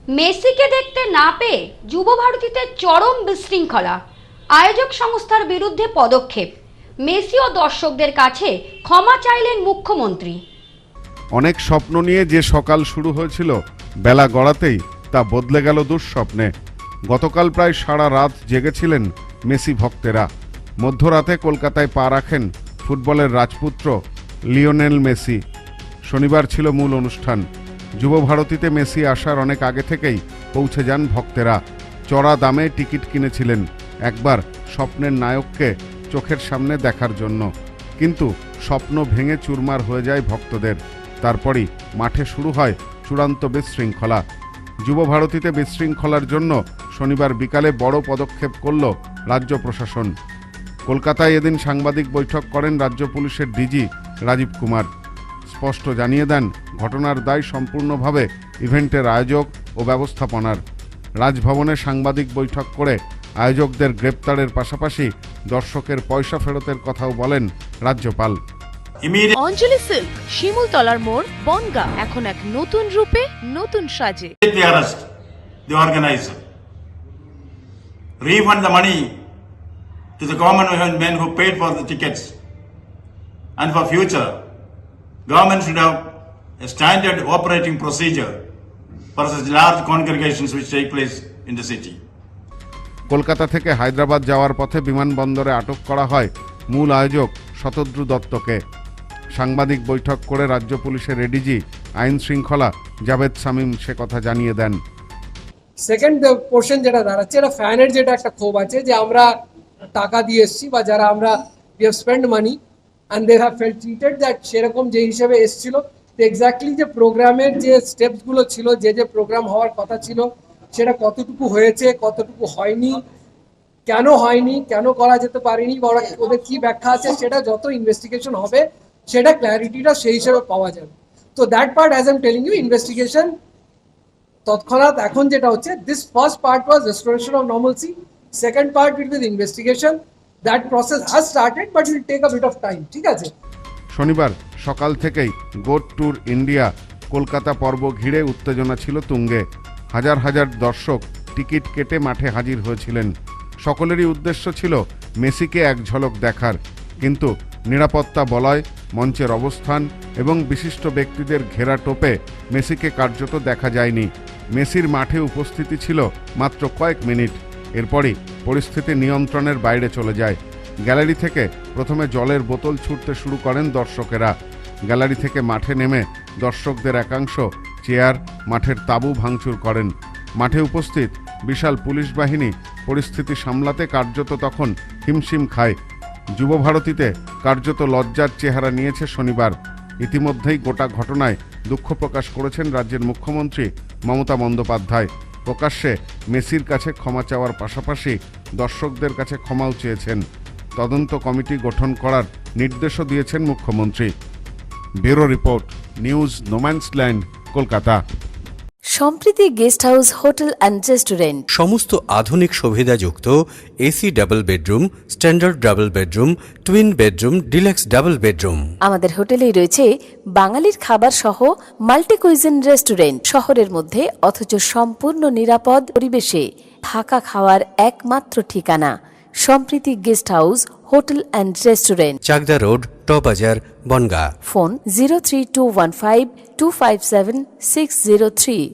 মেসিকে দেখতে না পেয়ে যুব ভারতীতে চরম বিশৃঙ্খলা, আয়োজক সংস্থার বিরুদ্ধে পদক্ষেপ, মেসি ও দর্শকদের কাছে ক্ষমা চাইলেন মুখ্যমন্ত্রী। অনেক স্বপ্ন নিয়ে যে সকাল শুরু হয়েছিল, বেলা গড়াতেই তা বদলে গেল দুঃস্বপ্নে। গতকাল প্রায় সারা রাত জেগেছিলেন মেসি ভক্তেরা। মধ্যরাতে কলকাতায় পা রাখেন ফুটবলের রাজপুত্র লিওনেল মেসি। শনিবার ছিল মূল অনুষ্ঠান। যুব ভারতীতে মেসি আসার অনেক আগে থেকেই পৌঁছে যান ভক্তেরা। চড়া দামে টিকিট কিনেছিলেন একবার স্বপ্নের নায়ককে চোখের সামনে দেখার জন্য। কিন্তু স্বপ্ন ভেঙে চুরমার হয়ে যায় ভক্তদের। তারপরই মাঠে শুরু হয় চূড়ান্ত বিশৃঙ্খলা। যুব ভারতীতে বিশৃঙ্খলার জন্য শনিবার বিকালে বড় পদক্ষেপ করল রাজ্য প্রশাসন। কলকাতায় এদিন সাংবাদিক বৈঠক করেন রাজ্য পুলিশের ডিজি রাজীব কুমার। স্পষ্ট জানিয়ে দেন, ঘটনার দায় সম্পূর্ণভাবে ইভেন্টের আয়োজক ও ব্যবস্থাপনার। রাজভবনে সাংবাদিক বৈঠক করে আয়োজকদের গ্রেপ্তারের পাশাপাশি দর্শকের পয়সা ফেরতের কথাও বলেন রাজ্যপাল। অঞ্জলি সিল্ক, শিমুলতলার মোড়, বনগাঁ, এখন এক নতুন রূপে, নতুন সাজে। The organizer. Refund the money to the common men who paid for the tickets. And for future, government should have a standard operating procedure for such large congregations which take place in the city. Kolkata থেকে হায়দ্রাবাদ যাওয়ার পথে বিমানবন্দরে আটক করা হয় মূল আয়োজক শতদ্রু দত্তকে। সাংবাদিক বৈঠক করে রাজ্য পুলিশের এডিজি আইন শৃঙ্খলা জাভেদ শামীম সে কথা জানিয়ে দেন। সেকেন্ড পোর্শন যেটা দাঁড়াচ্ছে, এটা ফ্যানের যেটা একটা ক্ষোভ আছে যে আমরা টাকা দিয়ে এসছি বা যারা আমরা we have spend money and they have felt treated that সেরকম যে হিসেবে এসছিল এক্স্যাক্টলি যে প্রোগ্রামের যে স্টেপসগুলো ছিল, যে প্রোগ্রাম হওয়ার কথা ছিল সেটা কতটুকু হয়েছে, কতটুকু হয়নি, কেন করা যেতে পারেনি বা ওদের কি ব্যাখ্যা আছে, সেটা যত ইনভেস্টিগেশন হবে সেটা ক্ল্যারিটিটা সেই হিসেবে পাওয়া যাবে। তো that part as I am telling you, investigation তৎক্ষণাৎ এখন যেটা হচ্ছে, this first part was restoration of normalcy, second part will be the investigation. That process has started but will take a bit of time. ঠিক আছে। শনিবার সকাল থেকেই goat tour India Kolkata পর্ব ঘিরে উত্তেজনা ছিল তুঙ্গে। হাজার হাজার দর্শক টিকিট কেটে মাঠে হাজির হয়েছিলেন। সকলেরই উদ্দেশ্য ছিল মেসিকে এক ঝলক দেখার। কিন্তু নিরাপত্তা বলয়, মঞ্চের অবস্থান এবং বিশিষ্ট ব্যক্তিদের ঘেরা টোপে মেসিকে কার্যত দেখা যায়নি। মেসির মাঠে উপস্থিতি ছিল মাত্র কয়েক মিনিট। এরপরই পরিস্থিতি নিয়ন্ত্রণের বাইরে চলে যায়। গ্যালারি থেকে প্রথমে জলের বোতল ছুঁড়তে শুরু করেন দর্শকেরা। গ্যালারি থেকে মাঠে নেমে দর্শকদের একাংশ চেয়ার, মাঠের তাঁবু ভাঙচুর করেন। মাঠে উপস্থিত বিশাল পুলিশ বাহিনী পরিস্থিতি সামলাতে কার্যত তখন হিমশিম খায়। যুব ভারতীতে কার্যত লজ্জার চেহারা নিয়েছে শনিবার। ইতিমধ্যেই গোটা ঘটনায় দুঃখ প্রকাশ করেছেন রাজ্যের মুখ্যমন্ত্রী মমতা বন্দ্যোপাধ্যায়। প্রকাশ্যে মেসির কাছে ক্ষমা চাওয়ার পাশাপাশি দর্শকদের কাছে ক্ষমাও চেয়েছেন। তদন্ত কমিটি গঠন করার নির্দেশও দিয়েছেন মুখ্যমন্ত্রী। Bureau report, news no man's land, Kolkata. Sampriti guest house, hotel and restaurant. সমস্ত আধুনিক সুবিধাযুক্ত AC double bedroom, standard double bedroom, twin bedroom, deluxe double bedroom. আমাদের হোটেলেই রয়েছে বাঙালির খাবার সহ মাল্টি কুইজিন রেস্টুরেন্ট। শহরের মধ্যে অথচ সম্পূর্ণ নিরাপদ পরিবেশে থাকা খাওয়ার একমাত্র ঠিকানা Sampriti guest house, hotel and restaurant, Chakdah road, টবাজার, বনগাঁ। ফোন 03215257603।